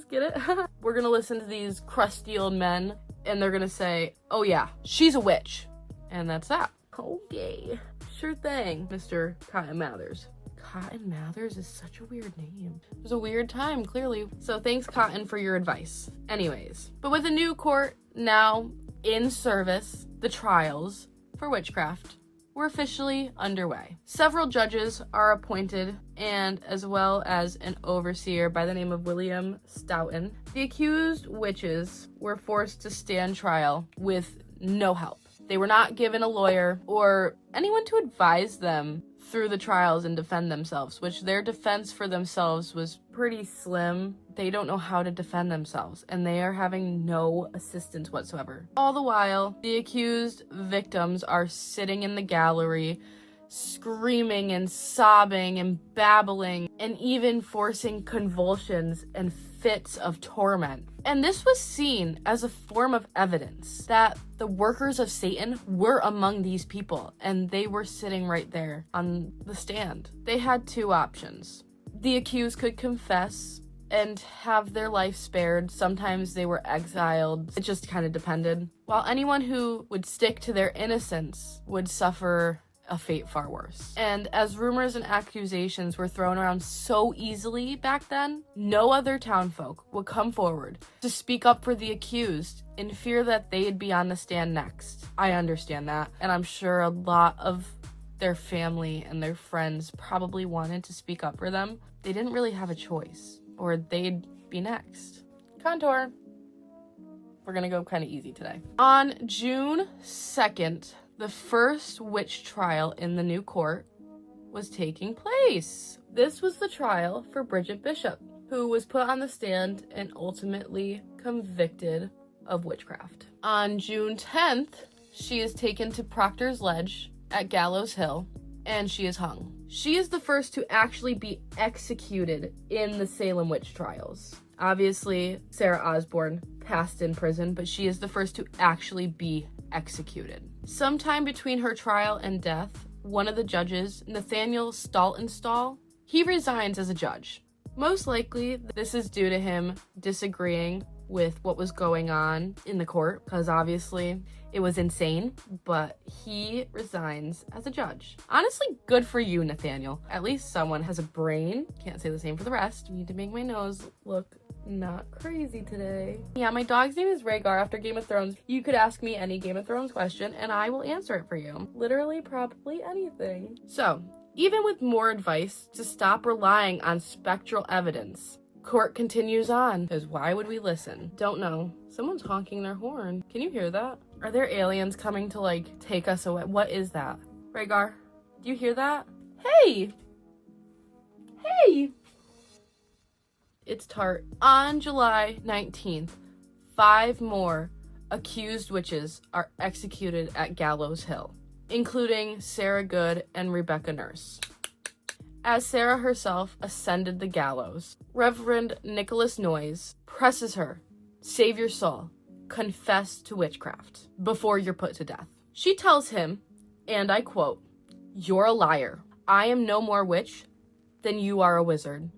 get it? We're gonna listen to these crusty old men, and they're gonna say, oh yeah, she's a witch. And that's that. Okay. Sure thing, Mr. Cotton Mathers. Cotton Mathers is such a weird name. It was a weird time, clearly. So thanks, Cotton, for your advice. Anyways, but with a new court now in service, the trials for witchcraft were officially underway. Several judges are appointed, and as well as an overseer by the name of William Stoughton. The accused witches were forced to stand trial with no help. They were not given a lawyer or anyone to advise them through the trials and defend themselves, which their defense for themselves was pretty slim. They don't know how to defend themselves, and they are having no assistance whatsoever. All the while, the accused victims are sitting in the gallery, screaming and sobbing and babbling, and even forcing convulsions and fits of torment. And this was seen as a form of evidence that the workers of Satan were among these people, and they were sitting right there on the stand. They had two options. The accused could confess and have their life spared. Sometimes they were exiled. It just kind of depended. While anyone who would stick to their innocence would suffer a fate far worse. And as rumors and accusations were thrown around so easily back then, no other townfolk would come forward to speak up for the accused in fear that they'd be on the stand next. I understand that, and I'm sure a lot of their family and their friends probably wanted to speak up for them. They didn't really have a choice, or they'd be next. Contour. We're gonna go kind of easy today. On June 2nd, the first witch trial in the new court was taking place. This was the trial for Bridget Bishop, who was put on the stand and ultimately convicted of witchcraft. On June 10th, she is taken to Proctor's Ledge at Gallows Hill, and she is hung. She is the first to actually be executed in the Salem Witch Trials. Obviously, Sarah Osborne passed in prison, but she is the first to actually be executed. Sometime between her trial and death, one of the judges, Nathaniel Staltenstall, he resigns as a judge. Most likely, this is due to him disagreeing with what was going on in the court, because obviously it was insane, but he resigns as a judge. Honestly, good for you, Nathaniel. At least someone has a brain. Can't say the same for the rest. I need to make my nose look not crazy today. Yeah, my dog's name is Rhaegar after Game of Thrones. You could ask me any Game of Thrones question and I will answer it for you. Literally, probably anything. So, even with more advice to stop relying on spectral evidence, court continues on, because why would we listen? Don't know. Someone's honking their horn. Can you hear that? Are there aliens coming to, take us away? What is that? Rhaegar, do you hear that? Hey! Hey! It's Tart. On July 19th, 5 more accused witches are executed at Gallows Hill, including Sarah Good and Rebecca Nurse. As Sarah herself ascended the gallows, Reverend Nicholas Noyes presses her, "Save your soul, confess to witchcraft before you're put to death." She tells him, and I quote, "You're a liar. I am no more witch than you are a wizard.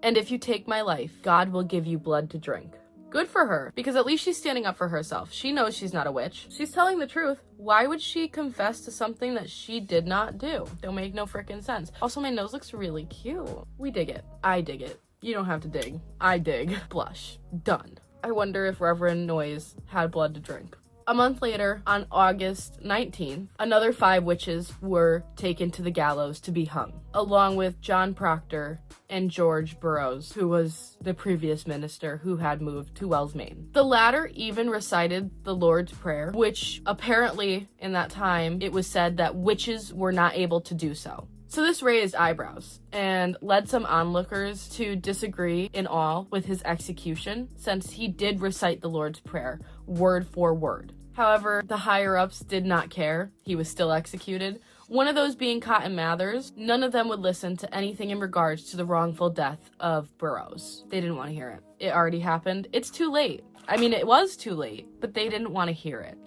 And if you take my life, God will give you blood to drink." Good for her, because at least she's standing up for herself. She knows she's not a witch. She's telling the truth. Why would she confess to something that she did not do? Don't make no freaking sense. Also, my nose looks really cute. We dig it. I dig it. You don't have to dig. I dig. Blush. Done. I wonder if Reverend Noyes had blood to drink. A month later, on August 19th, another 5 witches were taken to the gallows to be hung, along with John Proctor and George Burroughs, who was the previous minister who had moved to Wells, Maine. The latter even recited the Lord's Prayer, which apparently in that time it was said that witches were not able to do so. So this raised eyebrows and led some onlookers to disagree in awe with his execution, since he did recite the Lord's Prayer word for word. However, the higher-ups did not care. He was still executed. One of those being Cotton Mathers. None of them would listen to anything in regards to the wrongful death of Burroughs. They didn't want to hear it. It already happened. It's too late. I mean, it was too late, but they didn't want to hear it.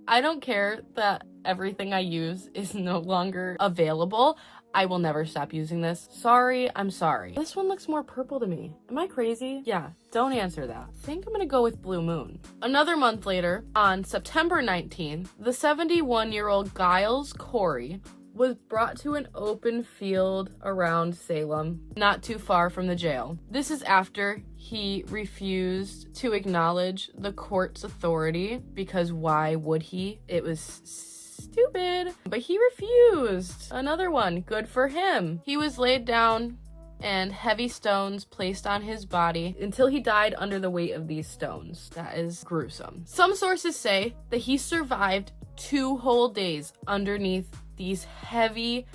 I don't care that everything I use is no longer available. I will never stop using this. Sorry, I'm sorry. This one looks more purple to me. Am I crazy? Yeah, don't answer that. I think I'm gonna go with Blue Moon. Another month later, on September 19th, the 71-year-old Giles Corey was brought to an open field around Salem, not too far from the jail. This is after he refused to acknowledge the court's authority, because why would he? It was stupid, but he refused. Another one, good for him. He was laid down and heavy stones placed on his body until he died under the weight of these stones. That is gruesome. Some sources say that he survived 2 whole days underneath these heavy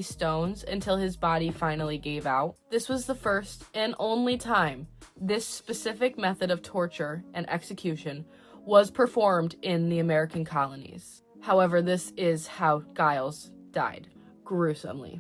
stones until his body finally gave out. This was the first and only time this specific method of torture and execution was performed in the American colonies. However, this is how Giles died, gruesomely.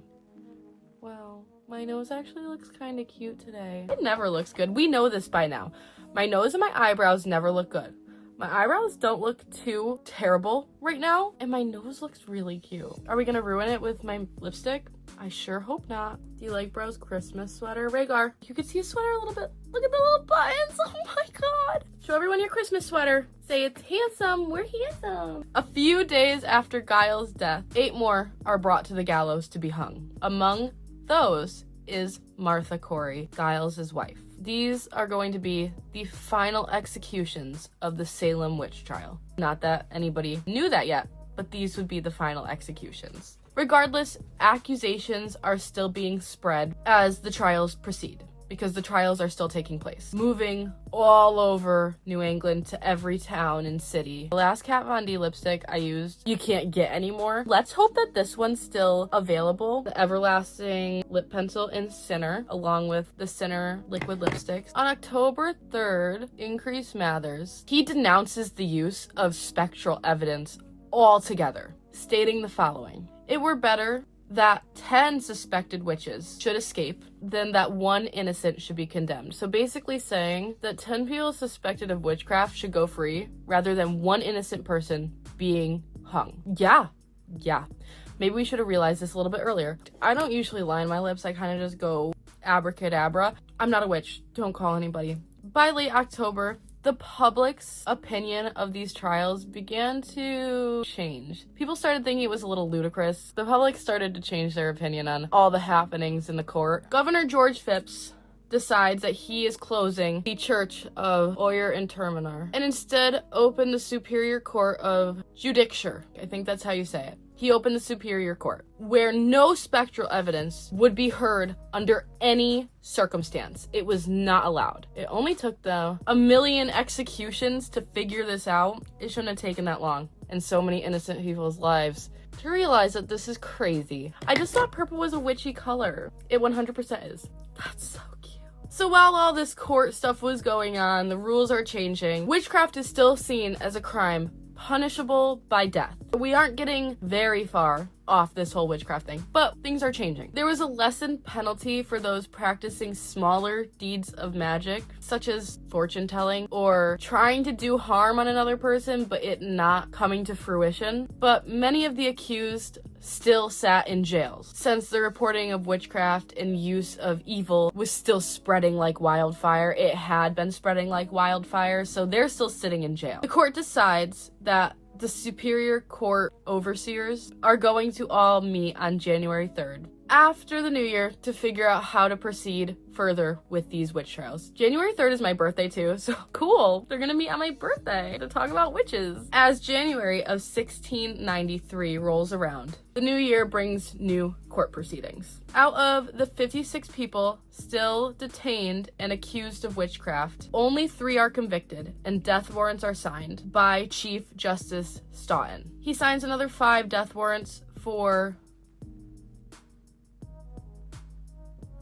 Wow, my nose actually looks kind of cute today. It never looks good. We know this by now. My nose and my eyebrows never look good. My eyebrows don't look too terrible right now, and my nose looks really cute. Are we gonna ruin it with my lipstick? I sure hope not. Do you like Bro's Christmas sweater? Rhaegar, you can see his sweater a little bit. Look at the little buttons. Oh my god. Show everyone your Christmas sweater. Say it's handsome. We're handsome. A few days after Giles' death, 8 more are brought to the gallows to be hung. Among those is Martha Corey, Giles' wife. These are going to be the final executions of the Salem Witch Trial. Not that anybody knew that yet, but these would be the final executions. Regardless, accusations are still being spread as the trials proceed, because the trials are still taking place, moving all over New England to every town and city. The last Kat Von D lipstick I used, you can't get anymore. Let's hope that this one's still available. The Everlasting Lip Pencil in Sinner, along with the Sinner liquid lipsticks. On October 3rd, Increase Mathers, he denounces the use of spectral evidence altogether, stating the following: "It were better that 10 suspected witches should escape than that 1 innocent should be condemned." So basically saying that 10 people suspected of witchcraft should go free rather than 1 innocent person being hung. Yeah. Maybe we should have realized this a little bit earlier. I don't usually line my lips. I kind of just go abracadabra. I'm not a witch. Don't call anybody. By late October, the public's opinion of these trials began to change. People started thinking it was a little ludicrous. The public started to change their opinion on all the happenings in the court. Governor George Phipps decides that he is closing the Church of Oyer and Terminar and instead opened the Superior Court of Judicature. I think that's how you say it. He opened the Superior Court, where no spectral evidence would be heard under any circumstance. It was not allowed. It only took them 1 million executions to figure this out. It shouldn't have taken that long, and so many innocent people's lives, to realize that this is crazy. I just thought purple was a witchy color. It 100% is. That's so cute. So while all this court stuff was going on, the rules are changing. Witchcraft is still seen as a crime punishable by death. We aren't getting very far off this whole witchcraft thing, but things are changing. There was a lessened penalty for those practicing smaller deeds of magic, such as fortune telling or trying to do harm on another person, but it not coming to fruition. But many of the accused still sat in jails, since the reporting of witchcraft and use of evil was still spreading like wildfire. It had been spreading like wildfire, so they're still sitting in jail. The court decides that the Superior Court overseers are going to all meet on January 3rd, after the new year, to figure out how to proceed further with these witch trials. January 3rd is my birthday too, so cool. They're gonna meet on my birthday to talk about witches. As January of 1693 rolls around, the new year brings new court proceedings. Out of the 56 people still detained and accused of witchcraft, only 3 are convicted, and death warrants are signed by Chief Justice Stoughton. He signs another 5 death warrants for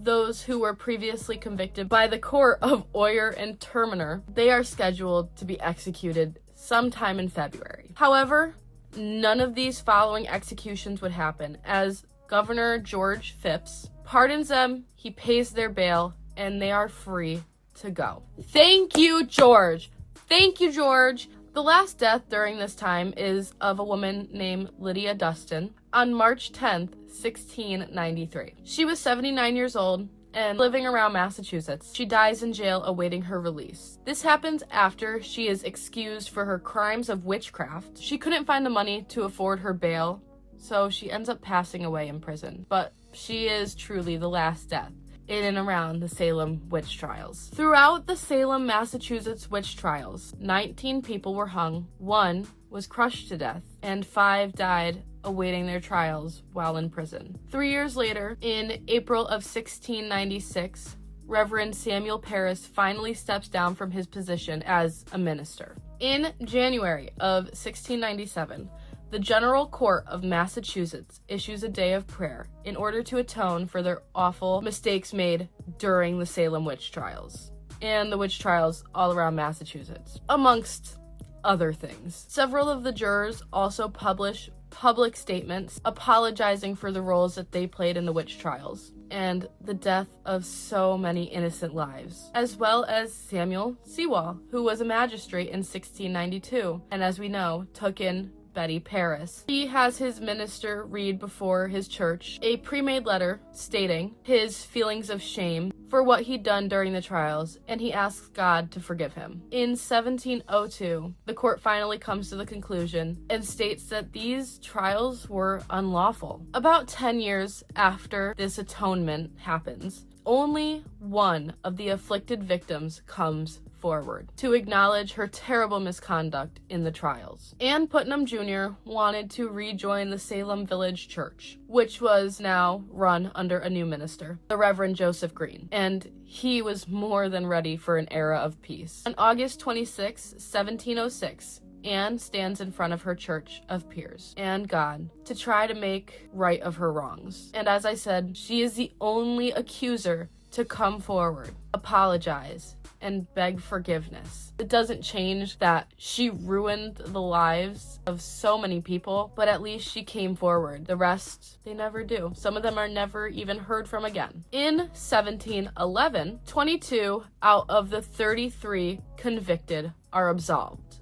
those who were previously convicted by the court of Oyer and Terminer. They are scheduled to be executed sometime in February. However, none of these following executions would happen, as Governor George Phipps pardons them, he pays their bail, and they are free to go. Thank you, George! Thank you, George! The last death during this time is of a woman named Lydia Dustin on March 10th, 1693. She was 79 years old and living around Massachusetts. She dies in jail awaiting her release. This happens after she is excused for her crimes of witchcraft. She couldn't find the money to afford her bail, so she ends up passing away in prison. But she is truly the last death in and around the Salem Witch Trials. Throughout the Salem, Massachusetts witch trials, 19 people were hung, 1 was crushed to death, and 5 died awaiting their trials while in prison. 3 years later, in April of 1696, Reverend Samuel Parris finally steps down from his position as a minister. In January of 1697, the General Court of Massachusetts issues a day of prayer in order to atone for their awful mistakes made during the Salem Witch Trials and the witch trials all around Massachusetts, amongst other things. Several of the jurors also publish public statements apologizing for the roles that they played in the witch trials and the death of so many innocent lives, as well as Samuel Sewall, who was a magistrate in 1692 and, as we know, took in Betty Parris. He has his minister read before his church a pre-made letter stating his feelings of shame for what he'd done during the trials, and he asks God to forgive him. In 1702, the court finally comes to the conclusion and states that these trials were unlawful. About 10 years after this atonement happens, only one of the afflicted victims comes forward to acknowledge her terrible misconduct in the trials. Ann Putnam Jr. wanted to rejoin the Salem Village Church, which was now run under a new minister, the Reverend Joseph Green, and he was more than ready for an era of peace. On August 26, 1706, Anne stands in front of her church of peers and God to try to make right of her wrongs. And as I said, she is the only accuser to come forward, apologize, and beg forgiveness. It doesn't change that she ruined the lives of so many people, but at least she came forward. The rest, they never do. Some of them are never even heard from again. In 1711, 22 out of the 33 convicted are absolved.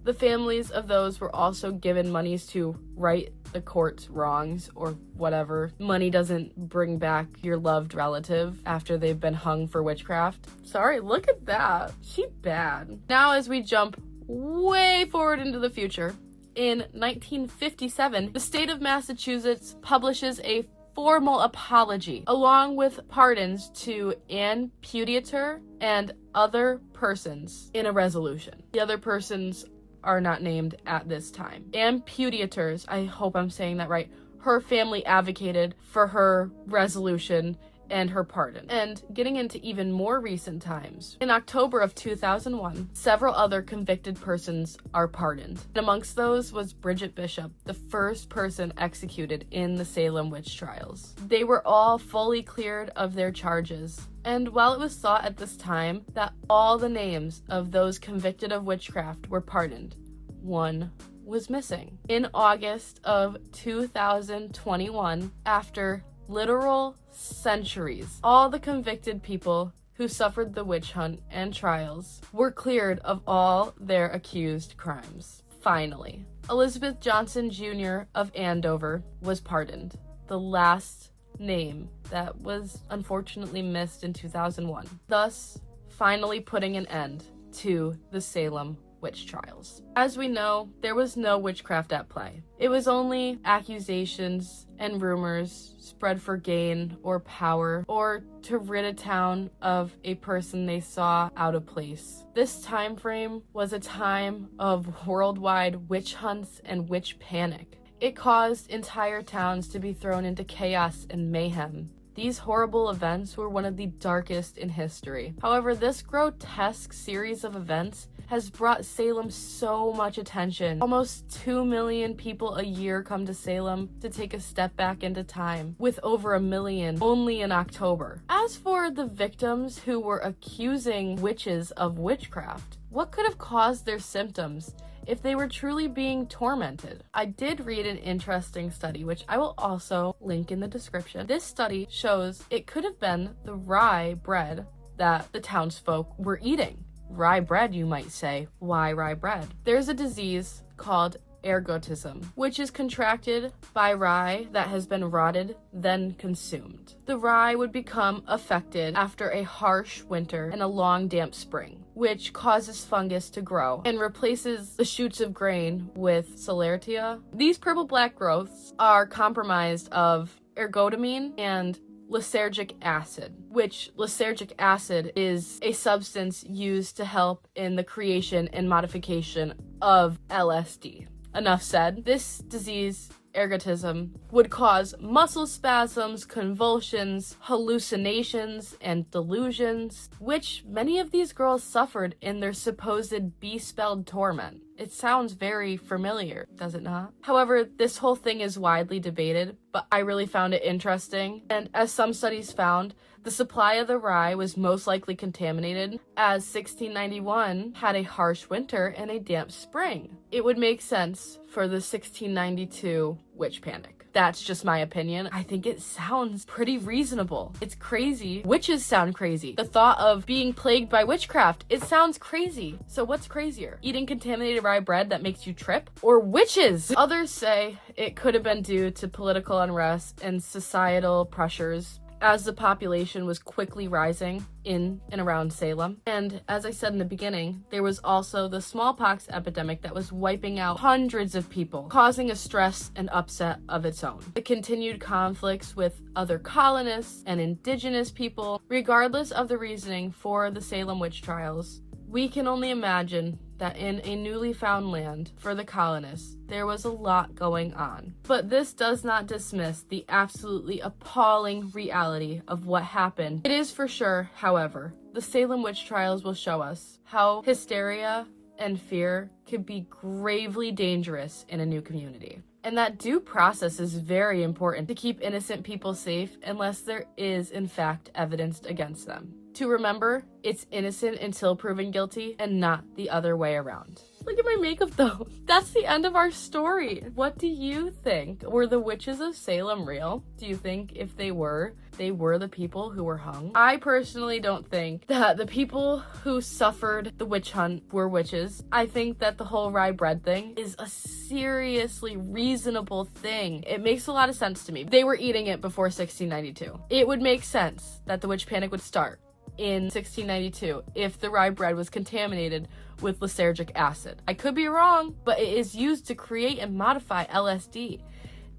The families of those were also given monies to right the court's wrongs or whatever. Money doesn't bring back your loved relative after they've been hung for witchcraft. Sorry, look at that. She bad. Now as we jump way forward into the future, in 1957, the state of Massachusetts publishes a formal apology along with pardons to Ann Putiator and other persons in a resolution. The other persons are not named at this time. Ann Putiator's, I hope I'm saying that right, her family advocated for her resolution and her pardon. And getting into even more recent times, in October of 2001, several other convicted persons are pardoned. And amongst those was Bridget Bishop, the first person executed in the Salem Witch Trials. They were all fully cleared of their charges. And while it was thought at this time that all the names of those convicted of witchcraft were pardoned, one was missing. In August of 2021, after literal centuries, all the convicted people who suffered the witch hunt and trials were cleared of all their accused crimes. Finally, Elizabeth Johnson Jr. of Andover was pardoned, the last name that was unfortunately missed in 2001, thus finally putting an end to the Salem Witch Trials. As we know, there was no witchcraft at play. It was only accusations and rumors spread for gain or power, or to rid a town of a person they saw out of place. This time frame was a time of worldwide witch hunts and witch panic. It caused entire towns to be thrown into chaos and mayhem. These horrible events were one of the darkest in history. However, this grotesque series of events has brought Salem so much attention. Almost 2 million people a year come to Salem to take a step back into time, with over 1 million only in October. As for the victims who were accusing witches of witchcraft, what could have caused their symptoms if they were truly being tormented? I did read an interesting study, which I will also link in the description. This study shows it could have been the rye bread that the townsfolk were eating. Rye bread, you might say. Why rye bread? There's a disease called ergotism, which is contracted by rye that has been rotted, then consumed. The rye would become affected after a harsh winter and a long damp spring, which causes fungus to grow and replaces the shoots of grain with celertia. These purple-black growths are compromised of ergotamine and lysergic acid, which lysergic acid is a substance used to help in the creation and modification of LSD. Enough said. This disease, ergotism, would cause muscle spasms, convulsions, hallucinations, and delusions, which many of these girls suffered in their supposed bespelled torment. It sounds very familiar, does it not? However, this whole thing is widely debated, but I really found it interesting, and as some studies found, the supply of the rye was most likely contaminated, as 1691 had a harsh winter and a damp spring. It would make sense for the 1692 witch panic. That's just my opinion. I think it sounds pretty reasonable. It's crazy. Witches sound crazy. The thought of being plagued by witchcraft, it sounds crazy. So what's crazier? Eating contaminated rye bread that makes you trip? Or witches? Others say it could have been due to political unrest and societal pressures, as the population was quickly rising in and around Salem. And as I said in the beginning, there was also the smallpox epidemic that was wiping out hundreds of people, causing a stress and upset of its own. The continued conflicts with other colonists and indigenous people, regardless of the reasoning for the Salem Witch Trials, we can only imagine that in a newly found land for the colonists, there was a lot going on. But this does not dismiss the absolutely appalling reality of what happened. It is for sure, however, the Salem Witch Trials will show us how hysteria and fear could be gravely dangerous in a new community. And that due process is very important to keep innocent people safe unless there is, in fact, evidence against them. To remember, it's innocent until proven guilty and not the other way around. Look at my makeup though. That's the end of our story. What do you think? Were the witches of Salem real? Do you think if they were the people who were hung? I personally don't think that the people who suffered the witch hunt were witches. I think that the whole rye bread thing is a seriously reasonable thing. It makes a lot of sense to me. They were eating it before 1692. It would make sense that the witch panic would start in 1692 if the rye bread was contaminated with lysergic acid. I could be wrong, but it is used to create and modify LSD.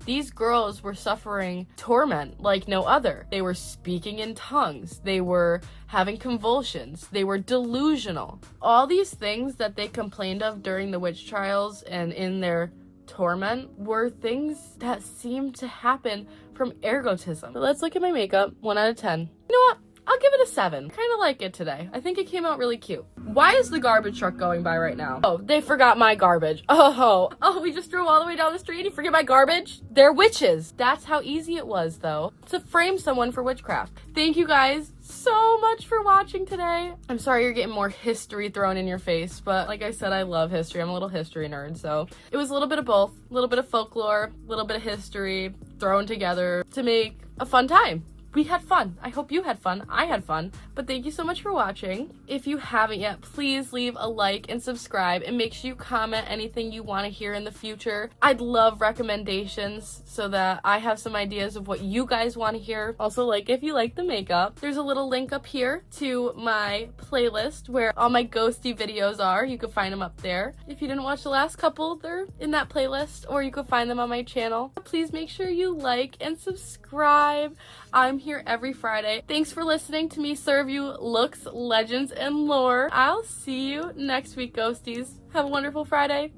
These girls were suffering torment like no other. They were speaking in tongues. They were having convulsions. They were delusional. All these things that they complained of during the witch trials and in their torment were things that seemed to happen from ergotism. But let's look at my makeup. 1 out of 10. You know what? I'll give it a 7. Kind of like it today. I think it came out really cute. Why is the garbage truck going by right now? Oh, they forgot my garbage. Oh, we just drove all the way down the street and you forget my garbage? They're witches. That's how easy it was, though, to frame someone for witchcraft. Thank you guys so much for watching today. I'm sorry you're getting more history thrown in your face, but like I said, I love history. I'm a little history nerd, so it was a little bit of both. A little bit of folklore, a little bit of history thrown together to make a fun time we had fun. I hope you had fun. I had fun. But thank you so much for watching. If you haven't yet, please leave a like and subscribe, and make sure you comment anything you want to hear in the future. I'd love recommendations so that I have some ideas of what you guys want to hear. Also, like, if you like the makeup, there's a little link up here to my playlist where all my ghosty videos are. You can find them up there. If you didn't watch the last couple, they're in that playlist, or you can find them on my channel. Please make sure you like and subscribe. I'm here every Friday. Thanks for listening to me serve you looks, legends, and lore. I'll see you next week, ghosties. Have a wonderful Friday.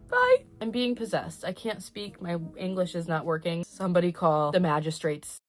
Bye. I'm being possessed. I can't speak. My English is not working. Somebody call the magistrates.